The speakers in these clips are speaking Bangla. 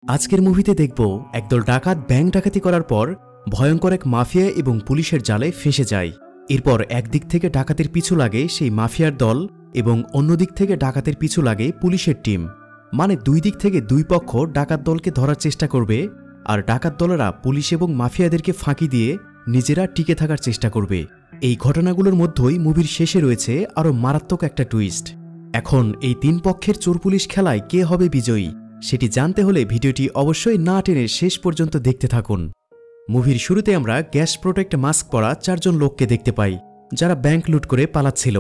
আজকের মুভিতে দেখব একদল ডাকাত ব্যাংক ডাকাতি করার পর ভয়ঙ্কর এক মাফিয়া এবং পুলিশের জালে ফেঁসে যায়। এরপর একদিক থেকে ডাকাতের পিছু লাগে সেই মাফিয়ার দল এবং অন্যদিক থেকে ডাকাতের পিছু লাগে পুলিশের টিম। মানে দুই দিক থেকে দুই পক্ষ ডাকাত দলকে ধরার চেষ্টা করবে, আর ডাকাত দলেরা পুলিশ এবং মাফিয়াদেরকে ফাঁকি দিয়ে নিজেরা টিকে থাকার চেষ্টা করবে। এই ঘটনাগুলোর মধ্যেই মুভির শেষে রয়েছে আরও মারাত্মক একটা টুইস্ট। এখন এই তিন পক্ষের চোর পুলিশ খেলায় কে হবে বিজয়ী সেটি জানতে হলে ভিডিওটি অবশ্যই না টেনে শেষ পর্যন্ত দেখতে থাকুন। মুভির শুরুতে আমরা গ্যাস প্রোটেক্ট মাস্ক পরা চারজন লোককে দেখতে পাই যারা ব্যাংক লুট করে পালাচ্ছিল।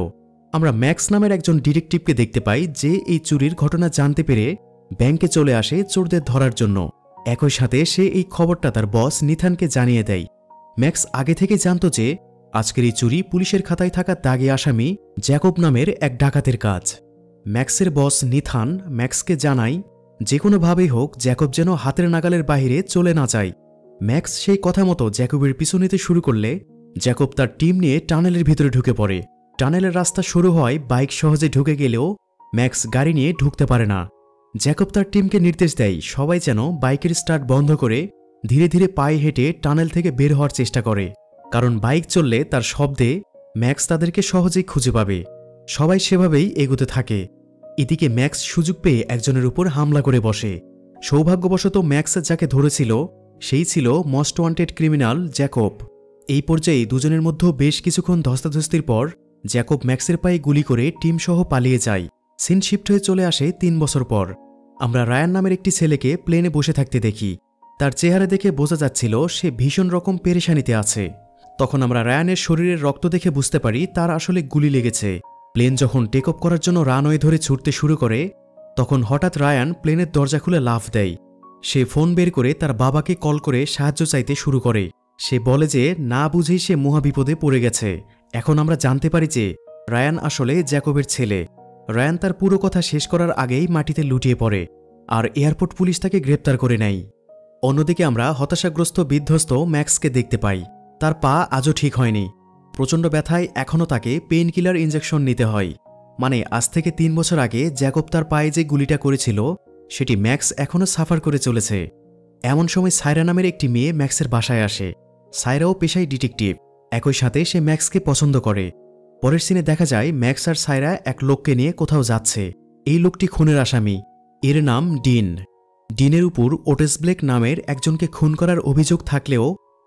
আমরা ম্যাক্স নামের একজন ডিটেকটিভকে দেখতে পাই যে এই চুরির ঘটনা জানতে পেরে ব্যাংকে চলে আসে চোরদের ধরার জন্য। একই সাথে সে এই খবরটা তার বস নিথানকে জানিয়ে দেয়। ম্যাক্স আগে থেকে জানত যে আজকের এই চুরি পুলিশের খাতায় থাকা দাগী আসামি জ্যাকব নামের এক ডাকাতের কাজ। ম্যাক্সের বস নিথান ম্যাক্সকে জানায় যে কোনোভাবেই হোক জ্যাকব যেন হাতের নাগালের বাইরে চলে না যায়। ম্যাক্স সেই কথা মতো জ্যাকবের পিছু নিতে শুরু করলে জ্যাকব তার টিম নিয়ে টানেলের ভিতরে ঢুকে পড়ে। টানেলের রাস্তা শুরু হয়, বাইক সহজে ঢুকে গেলেও ম্যাক্স গাড়ি নিয়ে ঢুকতে পারে না। জ্যাকব তার টিমকে নির্দেশ দেয় সবাই যেন বাইকের স্টার্ট বন্ধ করে ধীরে ধীরে পায়ে হেঁটে টানেল থেকে বের হওয়ার চেষ্টা করে, কারণ বাইক চললে তার শব্দে ম্যাক্স তাদেরকে সহজেই খুঁজে পাবে। সবাই সেভাবেই এগোতে থাকে। এদিকে ম্যাক্স সুযোগ পেয়ে একজনের উপর হামলা করে বসে। সৌভাগ্যবশত ম্যাক্স যাকে ধরেছিল সেই ছিল মোস্ট ওয়ান্টেড ক্রিমিনাল জ্যাকব। এই পর্যায়ে দুজনের মধ্যে বেশ কিছুক্ষণ ধস্তাধস্তির পর জ্যাকব ম্যাক্সের পায়ে গুলি করে টিমসহ পালিয়ে যায়। সিন শিফট হয়ে চলে আসে 3 বছর পর। আমরা রায়ান নামের একটি ছেলেকে প্লেনে বসে থাকতে দেখি। তার চেহারা দেখে বোঝা যাচ্ছিল সে ভীষণ রকম পেরেশানিতে আছে। তখন আমরা রায়ানের শরীরের রক্ত দেখে বুঝতে পারি তার আসলে গুলি লেগেছে। প্লেন যখন টেক অফ করার জন্য রানওয়ে ধরে ছুটতে শুরু করে তখন হঠাৎ রায়ান প্লেনের দরজা খুলে লাফ দেয়। সে ফোন বের করে তার বাবাকে কল করে সাহায্য চাইতে শুরু করে। সে বলে যে না বুঝেই সে মহাবিপদে পড়ে গেছে। এখন আমরা জানতে পারি যে রায়ান আসলে জ্যাকবের ছেলে। রায়ান তার পুরো কথা শেষ করার আগেই মাটিতে লুটিয়ে পড়ে, আর এয়ারপোর্ট পুলিশ তাকে গ্রেপ্তার করে নেয়। অন্যদিকে আমরা হতাশাগ্রস্ত বিধ্বস্ত ম্যাক্সকে দেখতে পাই। তার পা আজও ঠিক হয়নি। প্রচণ্ড ব্যথায় এখনও তাকে পেইন কিলার ইঞ্জেকশন নিতে হয়। মানে আজ থেকে 3 বছর আগে জ্যাকব তার পায়ে যে গুলিটা করেছিল সেটি ম্যাক্স এখনও সাফার করে চলেছে। এমন সময় সায়রা নামের একটি মেয়ে ম্যাক্সের বাসায় আসে। সায়রাও পেশায় ডিটেকটিভ। একই সাথে সে ম্যাক্সকে পছন্দ করে। পরের সিনে দেখা যায় ম্যাক্স আর সায়রা এক লোককে নিয়ে কোথাও যাচ্ছে। এই লোকটি খুনের আসামি। এর নাম ডিন। ডিনের উপর ওটিস ব্লেক নামের একজনকে খুন করার অভিযোগ থাকলেও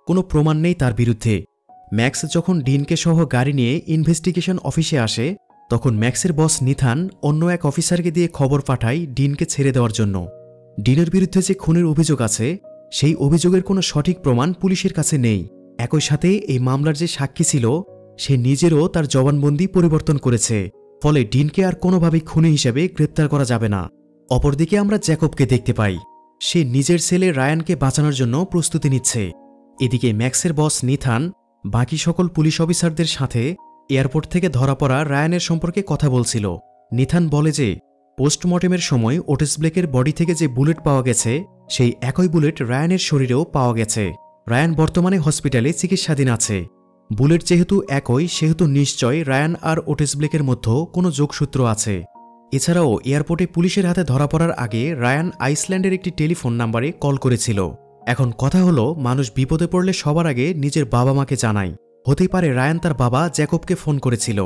কোনো প্রমাণ নেই তার বিরুদ্ধে। ম্যাক্স যখন ডিনকে সহ গাড়ি নিয়ে ইনভেস্টিগেশন অফিসে আসে তখন ম্যাক্সের বস নিথান অন্য এক অফিসারকে দিয়ে খবর পাঠায় ডিনকে ছেড়ে দেওয়ার জন্য। ডিনের বিরুদ্ধে যে খুনের অভিযোগ আছে সেই অভিযোগের কোনো সঠিক প্রমাণ পুলিশের কাছে নেই। একই সাথে এই মামলার যে সাক্ষী ছিল সে নিজেরও তার জবানবন্দি পরিবর্তন করেছে। ফলে ডিনকে আর কোনোভাবেই খুনি হিসেবে গ্রেপ্তার করা যাবে না। অপরদিকে আমরা জ্যাকবকে দেখতে পাই। সে নিজের ছেলে রায়ানকে বাঁচানোর জন্য প্রস্তুতি নিচ্ছে। এদিকে ম্যাক্সের বস নিথান বাকি সকল পুলিশ অফিসারদের সাথে এয়ারপোর্ট থেকে ধরা পড়া রায়ানের সম্পর্কে কথা বলছিল। নিথান বলে যে পোস্টমর্টেমের সময় ওটিস ব্লেকের বডি থেকে যে বুলেট পাওয়া গেছে সেই একই বুলেট রায়ানের শরীরেও পাওয়া গেছে। রায়ান বর্তমানে হসপিটালে চিকিৎসাধীন আছে। বুলেট যেহেতু একই সেহেতু নিশ্চয় রায়ান আর ওটিস ব্লেকের মধ্যে কোনো যোগসূত্র আছে। এছাড়াও এয়ারপোর্টে পুলিশের হাতে ধরা পড়ার আগে রায়ান আইসল্যান্ডের একটি টেলিফোন নাম্বারে কল করেছিল। এখন কথা হলো মানুষ বিপদে পড়লে সবার আগে নিজের বাবা মাকে জানায়। হতেই পারে রায়ান তার বাবা জ্যাকবকে ফোন করেছিল।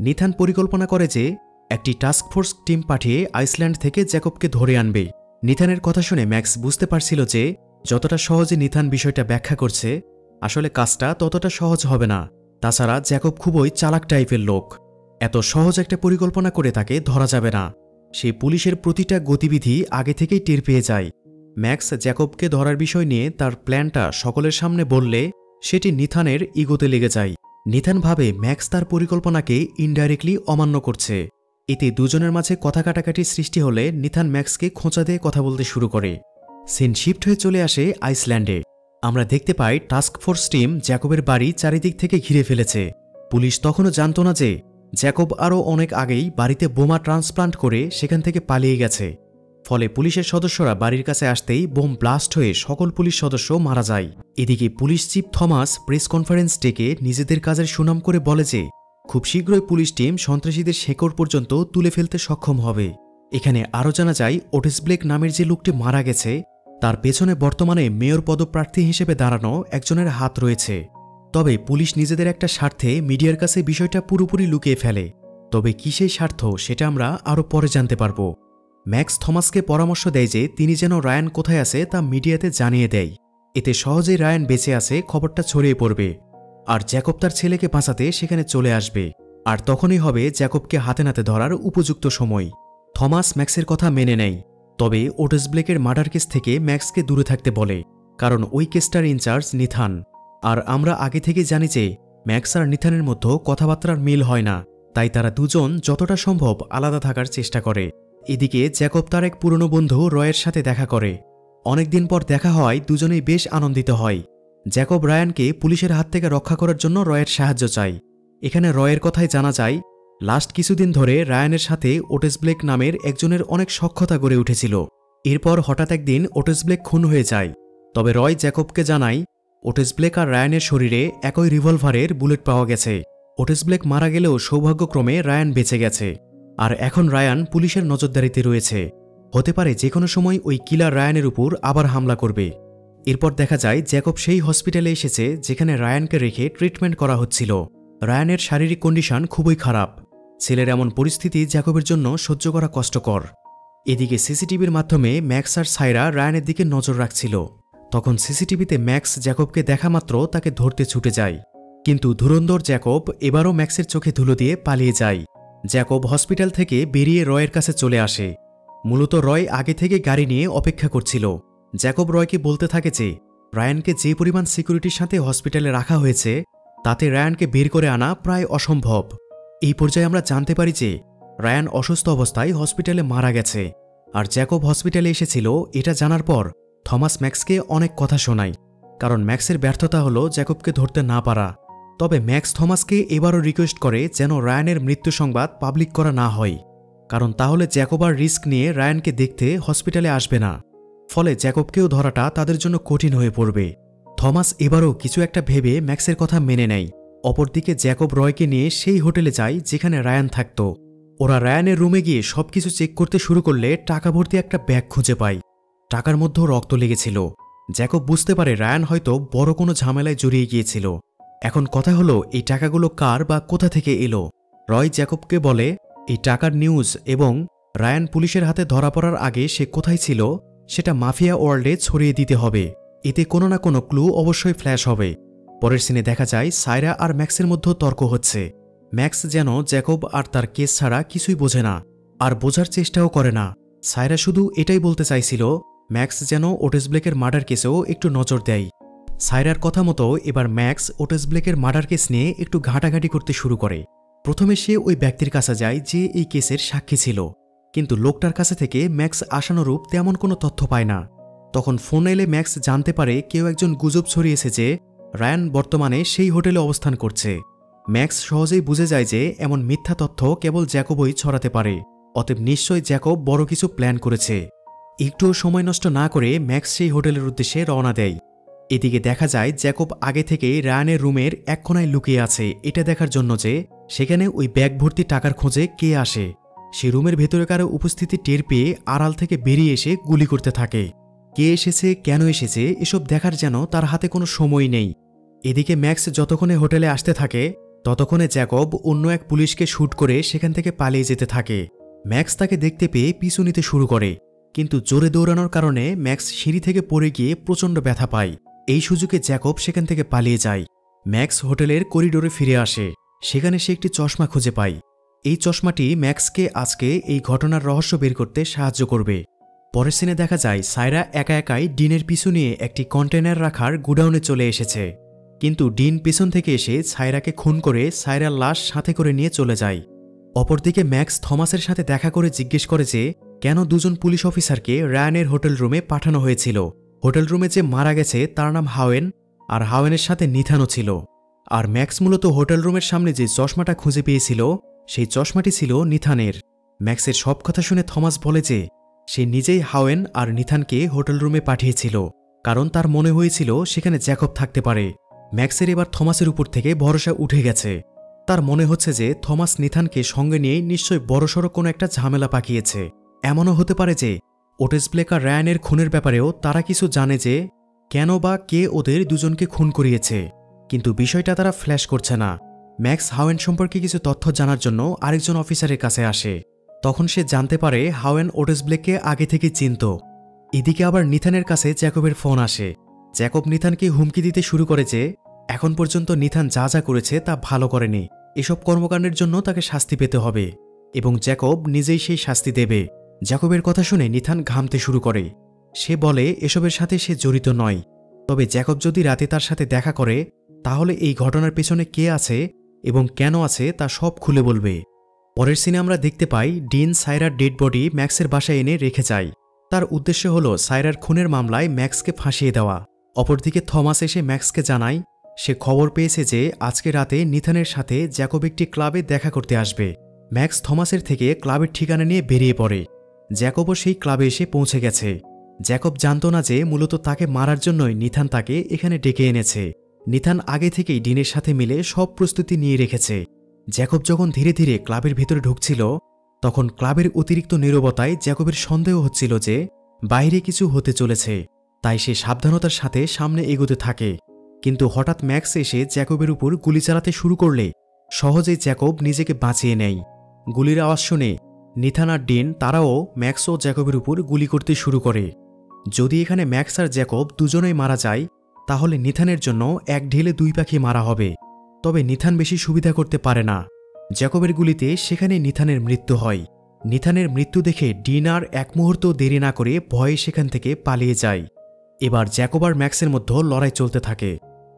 নিথান পরিকল্পনা করে যে একটি টাস্কফোর্স টিম পাঠিয়ে আইসল্যান্ড থেকে জ্যাকবকে ধরে আনবে। নিথানের কথা শুনে ম্যাক্স বুঝতে পারছিল যে যতটা সহজে নিথান বিষয়টা ব্যাখ্যা করছে আসলে কাজটা ততটা সহজ হবে না। তাছাড়া জ্যাকব খুবই চালাক টাইপের লোক। এত সহজ একটা পরিকল্পনা করে তাকে ধরা যাবে না। সে পুলিশের প্রতিটা গতিবিধি আগে থেকেই টের পেয়ে যায়। ম্যাক্স জ্যাকবকে ধরার বিষয় নিয়ে তার প্ল্যানটা সকলের সামনে বললে সেটি নিথানের ইগোতে লেগে যায়। নিথান ভাবে ম্যাক্স তার পরিকল্পনাকে ইনডাইরেক্টলি অমান্য করছে। এতে দুজনের মাঝে কথা কাটাকাটি সৃষ্টি হলে নিথান ম্যাক্সকে খোঁচা দিয়ে কথা বলতে শুরু করে। সিন শিফট হয়ে চলে আসে আইসল্যান্ডে। আমরা দেখতে পাই টাস্কফোর্স টিম জ্যাকবের বাড়ি চারিদিক থেকে ঘিরে ফেলেছে। পুলিশ তখনও জানত না যে জ্যাকব আরও অনেক আগেই বাড়িতে বোমা ট্রান্সপ্লান্ট করে সেখান থেকে পালিয়ে গেছে। ফলে পুলিশের সদস্যরা বাড়ির কাছে আসতেই বোম ব্লাস্ট হয়ে সকল পুলিশ সদস্য মারা যায়। এদিকে police chief Thomas press conference ডেকে নিজেদের কাজের সুনাম করে বলে যে খুব শীঘ্রই পুলিশ টিম সন্ত্রাসীদের শেকড় পর্যন্ত তুলে ফেলতে সক্ষম হবে। এখানে আরও জানা যায় ওটিস ব্লেক নামের যে লোকটি মারা গেছে তার পেছনে বর্তমানে মেয়র পদপ্রার্থী হিসেবে দাঁড়ানো একজনের হাত রয়েছে। তবে পুলিশ নিজেদের একটা স্বার্থে মিডিয়ার কাছে বিষয়টা পুরোপুরি লুকিয়ে ফেলে। তবে কি সেই স্বার্থ সেটা আমরা আরও পরে জানতে পারব। ম্যাক্স থমাসকে পরামর্শ দেয় যে তিনি যেন রায়ান কোথায় আছে তা মিডিয়াতে জানিয়ে দেয়। এতে সহজেই রায়ান বেঁচে আছে খবরটা ছড়িয়ে পড়বে, আর জ্যাকব তার ছেলেকে বাঁচাতে সেখানে চলে আসবে। আর তখনই হবে জ্যাকবকে হাতে নাতে ধরার উপযুক্ত সময়। থমাস ম্যাক্সের কথা মেনে নেয়, তবে ওটিস ব্লেকের মার্ডার কেস থেকে ম্যাক্সকে দূরে থাকতে বলে, কারণ ওই কেসটার ইনচার্জ নিথান। আর আমরা আগে থেকে জানি যে ম্যাক্স আর নিথানের মধ্যে কথাবার্তার মিল হয় না, তাই তারা দুজন যতটা সম্ভব আলাদা থাকার চেষ্টা করে। এদিকে জ্যাকব তার এক পুরনো বন্ধু রয়ের সাথে দেখা করে। অনেকদিন পর দেখা হয়, দুজনেই বেশ আনন্দিত হয়। জ্যাকব রায়ানকে পুলিশের হাত থেকে রক্ষা করার জন্য রয়ের সাহায্য চায়। এখানে রয়ের কথাই জানা যায়, লাস্ট কিছুদিন ধরে রায়ানের সাথে ওটিস ব্লেক নামের একজনের অনেক সখ্যতা গড়ে উঠেছিল। এরপর হঠাৎ একদিন ওটিস ব্লেক খুন হয়ে যায়। তবে রয় জ্যাকবকে জানায় ওটিস ব্লেক আর রায়ানের শরীরে একই রিভলভারের বুলেট পাওয়া গেছে। ওটিস ব্লেক মারা গেলেও সৌভাগ্যক্রমে রায়ান বেঁচে গেছে, আর এখন রায়ান পুলিশের নজরদারিতে রয়েছে। হতে পারে যে কোনো সময় ওই কিলার রায়ানের উপর আবার হামলা করবে। এরপর দেখা যায় জ্যাকব সেই হসপিটালে এসেছে যেখানে রায়ানকে রেখে ট্রিটমেন্ট করা হচ্ছিল। রায়ানের শারীরিক কন্ডিশন খুবই খারাপ। ছেলের এমন পরিস্থিতি জ্যাকবের জন্য সহ্য করা কষ্টকর। এদিকে সিসিটিভির মাধ্যমে ম্যাক্স আর সাইরা রায়ানের দিকে নজর রাখছিল। তখন সিসিটিভিতে ম্যাক্স জ্যাকবকে দেখা মাত্র তাকে ধরতে ছুটে যায়, কিন্তু ধুরন্ধর জ্যাকব এবারও ম্যাক্সের চোখে ধুলো দিয়ে পালিয়ে যায়। জ্যাকব হসপিটাল থেকে বেরিয়ে রয়ের কাছে চলে আসে। মূলত রয় আগে থেকে গাড়ি নিয়ে অপেক্ষা করছিল। জ্যাকব রয়কে বলতে থাকে যে রায়ানকে যে পরিমাণ সিকিউরিটির সাথে হসপিটালে রাখা হয়েছে তাতে রায়ানকে বের করে আনা প্রায় অসম্ভব। এই পর্যায়ে আমরা জানতে পারি যে রায়ান অসুস্থ অবস্থায় হসপিটালে মারা গেছে। আর জ্যাকব হসপিটালে এসেছিল এটা জানার পর থমাস ম্যাক্সকে অনেক কথা শোনায়, কারণ ম্যাক্সের ব্যর্থতা হলো জ্যাকবকে ধরতে না পারা। তবে ম্যাক্স থমাসকে এবারও রিকোয়েস্ট করে যেন রায়ানের মৃত্যু সংবাদ পাবলিক করা না হয়, কারণ তাহলে জ্যাকব আর রিস্ক নিয়ে রায়ানকে দেখতে হসপিটালে আসবে না। ফলে জ্যাকবকেও ধরাটা তাদের জন্য কঠিন হয়ে পড়বে। থমাস এবারও কিছু একটা ভেবে ম্যাক্সের কথা মেনে নেয়। অপরদিকে জ্যাকব রয়কে নিয়ে সেই হোটেলে যায় যেখানে রায়ান থাকত। ওরা রায়ানের রুমে গিয়ে সবকিছু চেক করতে শুরু করলে টাকা ভর্তি একটা ব্যাগ খুঁজে পায়। টাকার মধ্যেও রক্ত লেগেছিল। জ্যাকব বুঝতে পারে রায়ান হয়তো বড় কোনো ঝামেলায় জড়িয়ে গিয়েছিল। এখন কথা হলো এই টাকাগুলো কার বা কোথা থেকে এলো। রয় জ্যাকবকে বলে এই টাকার নিউজ এবং রায়ান পুলিশের হাতে ধরা পড়ার আগে সে কোথায় ছিল সেটা মাফিয়া ওয়ার্ল্ডে ছড়িয়ে দিতে হবে। এতে কোনো না কোনো ক্লু অবশ্যই ফ্ল্যাশ হবে। পরের সিনে দেখা যায় সাইরা আর ম্যাক্সের মধ্যে তর্ক হচ্ছে। ম্যাক্স যেন জ্যাকব আর তার কেস ছাড়া কিছুই বোঝে না, আর বোঝার চেষ্টাও করে না। সাইরা শুধু এটাই বলতে চাইছিল ম্যাক্স যেন ওটিস ব্লেকের মার্ডার কেসেও একটু নজর দেয়। সাইরার কথা মতো এবার ম্যাক্স ওটিস ব্লেকের মার্ডার কেস নিয়ে একটু ঘাটাঘাটি করতে শুরু করে। প্রথমে সে ওই ব্যক্তির কাছে যায় যে এই কেসের সাক্ষী ছিল, কিন্তু লোকটার কাছে থেকে ম্যাক্স আশানুরূপ তেমন কোনো তথ্য পায় না। তখন ফোন এলে ম্যাক্স জানতে পারে কেউ একজন গুজব ছড়িয়েছে যে রায়ান বর্তমানে সেই হোটেলে অবস্থান করছে। ম্যাক্স সহজেই বুঝে যায় যে এমন মিথ্যা তথ্য কেবল জ্যাকবই ছড়াতে পারে, অতএব নিশ্চয়ই জ্যাকব বড় কিছু প্ল্যান করেছে। একটুও সময় নষ্ট না করে ম্যাক্স সেই হোটেলের উদ্দেশ্যে রওনা দেয়। এদিকে দেখা যায় জ্যাকব আগে থেকেই রায়ানের রুমের এক কোণায় লুকিয়ে আছে এটা দেখার জন্য যে সেখানে ওই ব্যাগ ভর্তি টাকার খোঁজে কে আসে। সে রুমের ভেতরে কারো উপস্থিতি টের পেয়ে আড়াল থেকে বেরিয়ে এসে গুলি করতে থাকে। কে এসেছে, কেন এসেছে এসব দেখার যেন তার হাতে কোনো সময় নেই। এদিকে ম্যাক্স যতক্ষণে হোটেলে আসতে থাকে ততক্ষণে জ্যাকব অন্য এক পুলিশকে শ্যুট করে সেখান থেকে পালিয়ে যেতে থাকে। ম্যাক্স তাকে দেখতে পেয়ে পিছু নিতে শুরু করে, কিন্তু জোরে দৌড়ানোর কারণে ম্যাক্স সিঁড়ি থেকে পড়ে গিয়ে প্রচণ্ড ব্যথা পায়। এই সুযোগে জ্যাকব সেখান থেকে পালিয়ে যায়। ম্যাক্স হোটেলের করিডোরে ফিরে আসে। সেখানে সে একটি চশমা খুঁজে পায়। এই চশমাটি ম্যাক্সকে আজকে এই ঘটনার রহস্য বের করতে সাহায্য করবে। পরের সিনে দেখা যায় সাইরা একা একাই ডিনের পিছু নিয়ে একটি কন্টেনার রাখার গুডাউনে চলে এসেছে, কিন্তু ডিন পেছন থেকে এসে সাইরাকে খুন করে সাইরার লাশ সাথে করে নিয়ে চলে যায়। অপরদিকে ম্যাক্স থমাসের সাথে দেখা করে জিজ্ঞেস করে যে কেন দুজন পুলিশ অফিসারকে রায়ানের হোটেল রুমে পাঠানো হয়েছিল। হোটেল রুমে যে মারা গেছে তার নাম হাওয়েন, আর হাওয়েনের সাথে নিথানও ছিল। আর ম্যাক্স মূলত হোটেল রুমের সামনে যে চশমাটা খুঁজে পেয়েছিল সেই চশমাটি ছিল নিথানের। ম্যাক্সের সব কথা শুনে থমাস বলে যে সে নিজেই হাওয়েন আর নিথানকে হোটেল রুমে পাঠিয়েছিল, কারণ তার মনে হয়েছিল সেখানে জ্যাকব থাকতে পারে। ম্যাক্সের এবার থমাসের উপর থেকে ভরসা উঠে গেছে। তার মনে হচ্ছে যে থমাস নিথানকে সঙ্গে নিয়েই নিশ্চয়ই বড়সড় কোনো একটা ঝামেলা পাকিয়েছে। এমনও হতে পারে যে ওটিস ব্লেক আর রায়ানের খুনের ব্যাপারেও তারা কিছু জানে যে কেন বা কে ওদের দুজনকে খুন করিয়েছে, কিন্তু বিষয়টা তারা ফ্ল্যাশ করছে না। ম্যাক্স হাওয়েন সম্পর্কে কিছু তথ্য জানার জন্য আরেকজন অফিসারের কাছে আসে। তখন সে জানতে পারে হাওয়েন ওটিস ব্লেককে আগে থেকে চিনত। এদিকে আবার নিথানের কাছে জ্যাকবের ফোন আসে। জ্যাকব নিথানকে হুমকি দিতে শুরু করে যে এখন পর্যন্ত নিথান যা যা করেছে তা ভালো করেনি, এসব কর্মকাণ্ডের জন্য তাকে শাস্তি পেতে হবে এবং জ্যাকব নিজেই সেই শাস্তি দেবে। জ্যাকবের কথা শুনে নিথান ঘামতে শুরু করে। সে বলে এসবের সাথে সে জড়িত নয়, তবে জ্যাকব যদি রাতে তার সাথে দেখা করে তাহলে এই ঘটনার পেছনে কে আছে এবং কেন আছে তা সব খুলে বলবে। পরের সিনে আমরা দেখতে পাই ডিন সাইরার ডেড বডি ম্যাক্সের বাসায় এনে রেখে যায়। তার উদ্দেশ্য হল সাইরার খুনের মামলায় ম্যাক্সকে ফাঁসিয়ে দেওয়া। অপরদিকে থমাস এসে ম্যাক্সকে জানায় সে খবর পেয়েছে যে আজকে রাতে নিথানের সাথে জ্যাকব একটি ক্লাবে দেখা করতে আসবে। ম্যাক্স থমাসের থেকে ক্লাবের ঠিকানা নিয়ে বেরিয়ে পড়ে। জ্যাকবও সেই ক্লাবে এসে পৌঁছে গেছে। জ্যাকব জানত না যে মূলত তাকে মারার জন্যই নিথান তাকে এখানে ডেকে এনেছে। নিথান আগে থেকেই ডিনের সাথে মিলে সব প্রস্তুতি নিয়ে রেখেছে। জ্যাকব যখন ধীরে ধীরে ক্লাবের ভেতরে ঢুকছিল তখন ক্লাবের অতিরিক্ত নীরবতায় জ্যাকবের সন্দেহ হচ্ছিল যে বাইরে কিছু হতে চলেছে, তাই সে সাবধানতার সাথে সামনে এগোতে থাকে। কিন্তু হঠাৎ ম্যাক্স এসে জ্যাকবের উপর গুলি চালাতে শুরু করলে সহজেই জ্যাকব নিজেকে বাঁচিয়ে নেয়। গুলির আওয়াজ শুনে নিথান আর ডিন তারাও ম্যাক্স ও জ্যাকবের উপর গুলি করতে শুরু করে। যদি এখানে ম্যাক্স আর জ্যাকব দুজনেই মারা যায় তাহলে নিথানের জন্য এক ঢিলে দুই পাখি মারা হবে। তবে নিথান বেশি সুবিধা করতে পারে না। জ্যাকবের গুলিতে সেখানে নিথানের মৃত্যু হয়। নিথানের মৃত্যু দেখে ডিন আর এক মুহূর্ত দেরি না করে ভয়ে সেখান থেকে পালিয়ে যায়। এবার জ্যাকব আর ম্যাক্সের মধ্যে লড়াই চলতে থাকে।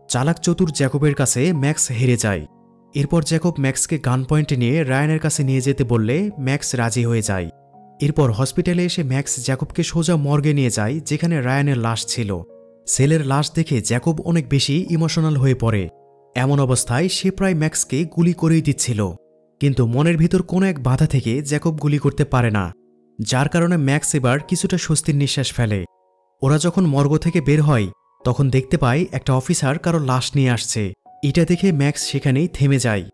চালাক চতুর জ্যাকবের কাছে ম্যাক্স হেরে যায়। এরপর জ্যাকব ম্যাক্সকে গান পয়েন্টে নিয়ে রায়ানের কাছে নিয়ে যেতে বললে ম্যাক্স রাজি হয়ে যায়। এরপর হসপিটালে এসে ম্যাক্স জ্যাকবকে সোজা মর্গে নিয়ে যায় যেখানে রায়ানের লাশ ছিল। সেলের লাশ দেখে জ্যাকব অনেক বেশি ইমোশনাল হয়ে পড়ে। এমন অবস্থায় সে প্রায় ম্যাক্সকে গুলি করেই দিচ্ছিল, কিন্তু মনের ভিতর কোনো এক বাধা থেকে জ্যাকব গুলি করতে পারে না, যার কারণে ম্যাক্স এবার কিছুটা স্বস্তির নিঃশ্বাস ফেলে। ওরা যখন মর্গ থেকে বের হয় তখন দেখতে পায় একটা অফিসার কারো লাশ নিয়ে আসছে। এটা দেখে ম্যাক্স সেখানেই থেমে যায়,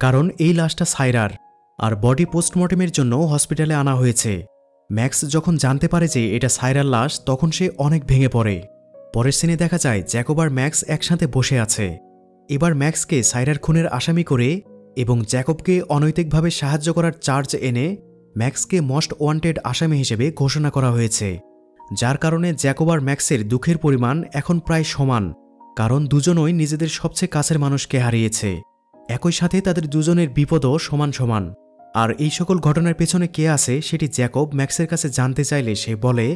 কারণ এই লাশটা সাইরার আর বডি পোস্টমর্টেমের জন্য হসপিটালে আনা হয়েছে। ম্যাক্স যখন জানতে পারে যে এটা সাইরার লাশ তখন সে অনেক ভেঙে পড়ে। পরের সিনে দেখা যায় জ্যাকব আর ম্যাক্স একসাথে বসে আছে। এবার ম্যাক্সকে সাইরার খুনের আসামি করে এবং জ্যাকবকে অনৈতিকভাবে সাহায্য করার চার্জ এনে ম্যাক্সকে মোস্ট ওয়ান্টেড আসামি হিসেবে ঘোষণা করা হয়েছে, যার কারণে জ্যাকব আর ম্যাক্সের দুঃখের পরিমাণ এখন প্রায় সমান, কারণ দুজনই নিজেদের সবচেয়ে কাছের মানুষকে হারিয়েছে। একই সাথে তাদের দুজনের বিপদও সমান সমান। আর এই সকল ঘটনার পেছনে কে আছে সেটি জ্যাকব ম্যাক্সের কাছে জানতে চাইলে সে বলে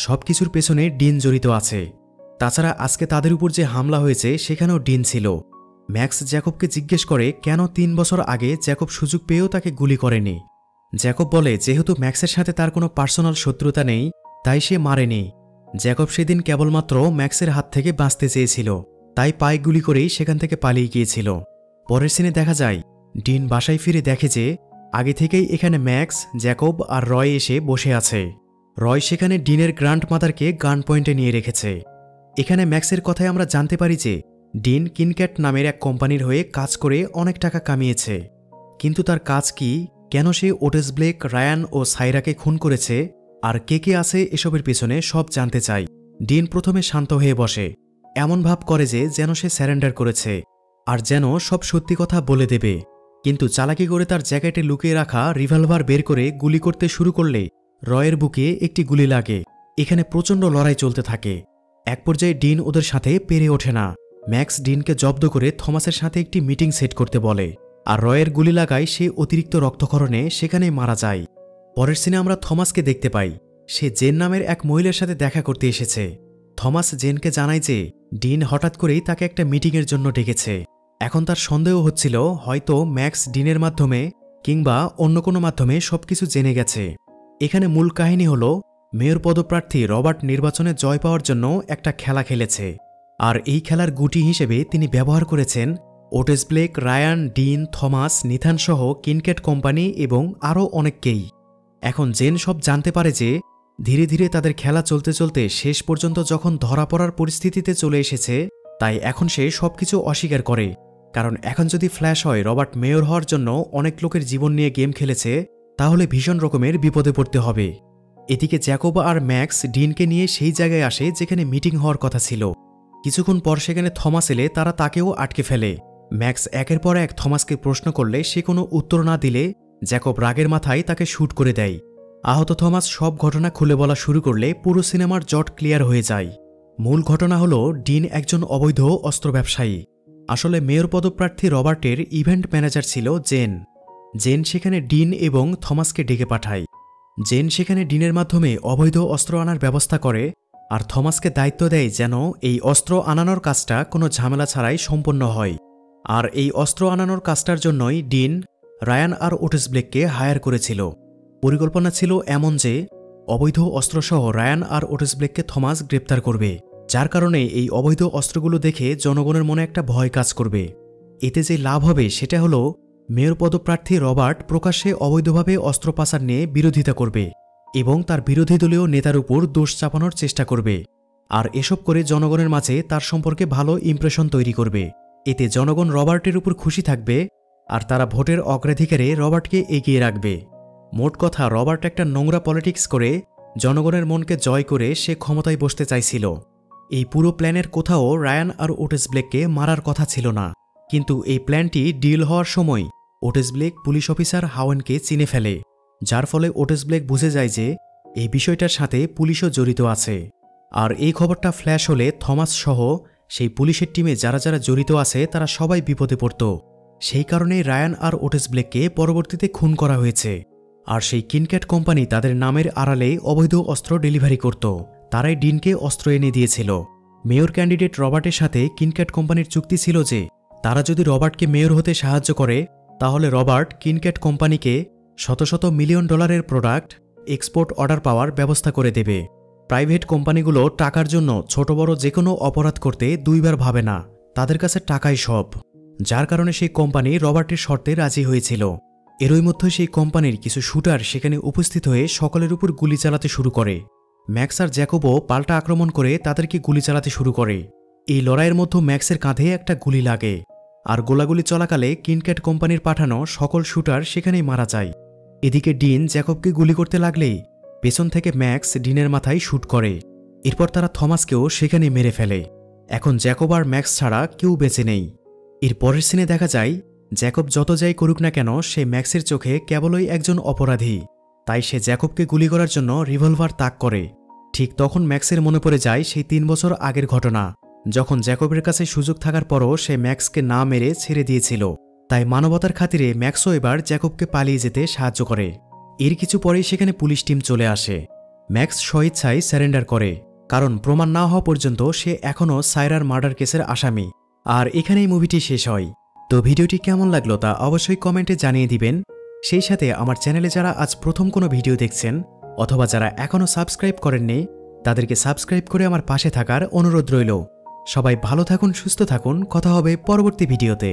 সবকিছুর পেছনে ডিন জড়িত আছে। তাছাড়া আজকে তাদের উপর যে হামলা হয়েছে সেখানেও ডিন ছিল। ম্যাক্স জ্যাকবকে জিজ্ঞেস করে কেন 3 বছর আগে জ্যাকব সুযোগ পেয়েও তাকে গুলি করেনি। জ্যাকব বলে যেহেতু ম্যাক্সের সাথে তার কোনো পার্সোনাল শত্রুতা নেই তাই সে মারেনি। জ্যাকব সেদিন কেবলমাত্র ম্যাক্সের হাত থেকে বাঁচতে চেয়েছিল, তাই পায়ে গুলি করেই সেখান থেকে পালিয়ে গিয়েছিল। পরের সিনে দেখা যায় ডিন বাসায় ফিরে দেখে যে আগে থেকেই এখানে ম্যাক্স, জ্যাকব আর রয় এসে বসে আছে। রয় সেখানে ডিনের গ্র্যান্ডমাদারকে গান পয়েন্টে নিয়ে রেখেছে। এখানে ম্যাক্সের কথায় আমরা জানতে পারি যে ডিন কিনক্যাট নামের এক কোম্পানির হয়ে কাজ করে অনেক টাকা কামিয়েছে, কিন্তু তার কাজ কি, কেন সে ওটিস ব্লেক, রায়ান ও সাইরাকে খুন করেছে আর কে কে আছে এসবের পেছনে সব জানতে চাই। ডিন প্রথমে শান্ত হয়ে বসে, এমন ভাব করে যে যেন সে স্যারেন্ডার করেছে আর যেন সব সত্যি কথা বলে দেবে, কিন্তু চালাকি করে তার জ্যাকেটে লুকিয়ে রাখা রিভলভার বের করে গুলি করতে শুরু করলে রয়ের বুকে একটি গুলি লাগে। এখানে প্রচণ্ড লড়াই চলতে থাকে। এক পর্যায়ে ডিন ওদের সাথে পেরে ওঠে না। ম্যাক্স ডিনকে জব্দ করে থমাসের সাথে একটি মিটিং সেট করতে বলে, আর রয়ের গুলি লাগায় সে অতিরিক্ত রক্তক্ষরণে সেখানেই মারা যায়। পরের সিনে আমরা থমাসকে দেখতে পাই। সে জেন নামের এক মহিলার সাথে দেখা করতে এসেছে। থমাস জেনকে জানায় যে ডিন হঠাৎ করেই তাকে একটা মিটিংয়ের জন্য ডেকেছে। এখন তার সন্দেহ হচ্ছিল হয়তো ম্যাক্স ডিনের মাধ্যমে কিংবা অন্য কোনো মাধ্যমে সবকিছু জেনে গেছে। এখানে মূল কাহিনী হল মেয়র পদপ্রার্থী রবার্ট নির্বাচনে জয় পাওয়ার জন্য একটা খেলা খেলেছে, আর এই খেলার গুটি হিসেবে তিনি ব্যবহার করেছেন Otis Blake, Ryan, Dean, Thomas, Nathan সহ কিনক্যাট কোম্পানি এবং আরও অনেককেই। এখন জেন সব জানতে পারে যে ধীরে ধীরে তাদের খেলা চলতে চলতে শেষ পর্যন্ত যখন ধরা পড়ার পরিস্থিতিতে চলে এসেছে, তাই এখন সে সবকিছু অস্বীকার করে, কারণ এখন যদি ফ্ল্যাশ হয় রবার্ট মেয়র হওয়ার জন্য অনেক লোকের জীবন নিয়ে গেম খেলেছে, তাহলে ভীষণ রকমের বিপদে পড়তে হবে। এদিকে জ্যাকব আর ম্যাক্স ডিনকে নিয়ে সেই জায়গায় আসে যেখানে মিটিং হওয়ার কথা ছিল। কিছুক্ষণ পর সেখানে থমাস এলে তারা তাকেও আটকে ফেলে। ম্যাক্স একের পর এক থমাসকে প্রশ্ন করলে সে কোনো উত্তর না দিলে জ্যাকব রাগের মাথায় তাকে শ্যুট করে দেয়। আহত থমাস সব ঘটনা খুলে বলা শুরু করলে পুরো সিনেমার জট ক্লিয়ার হয়ে যায়। মূল ঘটনা হল ডিন একজন অবৈধ অস্ত্র ব্যবসায়ী। আসলে মেয়র পদপ্রার্থী রবার্টের ইভেন্ট ম্যানেজার ছিল জেন। জেন সেখানে ডিন এবং থমাসকে ডেকে পাঠায়। জেন সেখানে ডিনের মাধ্যমে অবৈধ অস্ত্র আনার ব্যবস্থা করে আর থমাসকে দায়িত্ব দেয় যেন এই অস্ত্র আনানোর কাজটা কোনো ঝামেলা ছাড়াই সম্পন্ন হয়। আর এই অস্ত্র আনানোর কাজটার জন্যই ডিন রায়ান আর ওটিস ব্লেককে হায়ার করেছিল। পরিকল্পনা ছিল এমন যে অবৈধ অস্ত্রসহ রায়ান আর ওটিস ব্লেককে থমাস গ্রেপ্তার করবে, যার কারণে এই অবৈধ অস্ত্রগুলো দেখে জনগণের মনে একটা ভয় কাজ করবে। এতে যে লাভ হবে সেটা হলো মেয়র পদপ্রার্থী রবার্ট প্রকাশ্যে অবৈধভাবে অস্ত্র পাচার নিয়ে বিরোধিতা করবে এবং তার বিরোধী দলীয় নেতার উপর দোষ চাপানোর চেষ্টা করবে। আর এসব করে জনগণের মাঝে তার সম্পর্কে ভালো ইমপ্রেশন তৈরি করবে। এতে জনগণ রবার্টের উপর খুশি থাকবে আর তারা ভোটের অগ্রাধিকারে রবার্টকে এগিয়ে রাখবে। মোট কথা, রবার্ট একটা নোংরা পলিটিক্স করে জনগণের মনকে জয় করে সে ক্ষমতায় বসতে চাইছিল। এই পুরো প্ল্যানের কোথাও রায়ান আর ওটিস ব্লেককে মারার কথা ছিল না, কিন্তু এই প্ল্যানটি ডিল হওয়ার সময় ওটিস ব্লেক পুলিশ অফিসার হাওয়েনকে চিনে ফেলে, যার ফলে ওটিস ব্লেক বুঝে যায় যে এই বিষয়টার সাথে পুলিশও জড়িত আছে। আর এই খবরটা ফ্ল্যাশ হলে থমাস সহ সেই পুলিশের টিমে যারা যারা জড়িত আছে তারা সবাই বিপদে পড়ত। সেই কারণেই রায়ান আর ওটিস ব্লেককে পরবর্তীতে খুন করা হয়েছে। আর সেই কিনক্যাট কোম্পানি তাদের নামের আড়ালে অবৈধ অস্ত্র ডেলিভারি করত। তারাই ডিনকে অস্ত্র এনে দিয়েছিল। মেয়র ক্যান্ডিডেট রবার্টের সাথে কিনক্যাট কোম্পানির চুক্তি ছিল যে তারা যদি রবার্টকে মেয়র হতে সাহায্য করে তাহলে রবার্ট কিনক্যাট কোম্পানিকে শত শত মিলিয়ন ডলারের প্রোডাক্ট এক্সপোর্ট অর্ডার পাওয়ার ব্যবস্থা করে দেবে। প্রাইভেট কোম্পানিগুলো টাকার জন্য ছোট বড় যে কোনো অপরাধ করতে দুইবার ভাবে না, তাদের কাছে টাকাই সব। যার কারণে সেই কোম্পানি রবার্টের শর্তে রাজি হয়েছিল। এরই মধ্যে সেই কোম্পানির কিছু শুটার সেখানে উপস্থিত হয়ে সকলের উপর গুলি চালাতে শুরু করে। ম্যাক্স আর জ্যাকবও পাল্টা আক্রমণ করে তাদেরকে গুলি চালাতে শুরু করে। এই লড়াইয়ের মধ্যে ম্যাক্সের কাঁধে একটা গুলি লাগে আর গোলাগুলি চলাকালে কিনক্যাট কোম্পানির পাঠানো সকল শুটার সেখানেই মারা যায়। এদিকে ডিন জ্যাকবকে গুলি করতে লাগলেই পেছন থেকে ম্যাক্স ডিনের মাথায় শ্যুট করে। এরপর তারা থমাসকেও সেখানে মেরে ফেলে। এখন জ্যাকব আর ম্যাক্স ছাড়া কেউ বেঁচে নেই। এর পরের সিনে দেখা যায় জ্যাকব যত যাই করুক না কেন সে ম্যাক্সের চোখে কেবলই একজন অপরাধী, তাই সে জ্যাকবকে গুলি করার জন্য রিভলভার তাক করে। ঠিক তখন ম্যাক্সের মনে পড়ে যায় সেই 3 বছর আগের ঘটনা, যখন জ্যাকবের কাছে সুযোগ থাকার পরও সে ম্যাক্সকে না মেরে ছেড়ে দিয়েছিল। তাই মানবতার খাতিরে ম্যাক্সও এবার জ্যাকবকে পালিয়ে যেতে সাহায্য করে। এর কিছু পরেই সেখানে পুলিশ টিম চলে আসে। ম্যাক্স স্বইচ্ছায় স্যারেন্ডার করে, কারণ প্রমাণ না হওয়া পর্যন্ত সে এখনও সাইরার মার্ডার কেসের আসামি। আর এখানেই মুভিটি শেষ হয়। তো ভিডিওটি কেমন লাগলো তা অবশ্যই কমেন্টে জানিয়ে দিবেন। সেই সাথে আমার চ্যানেলে যারা আজ প্রথম কোনো ভিডিও দেখছেন অথবা যারা এখনও সাবস্ক্রাইব করেননি তাদেরকে সাবস্ক্রাইব করে আমার পাশে থাকার অনুরোধ রইল। সবাই ভালো থাকুন, সুস্থ থাকুন, কথা হবে পরবর্তী ভিডিওতে।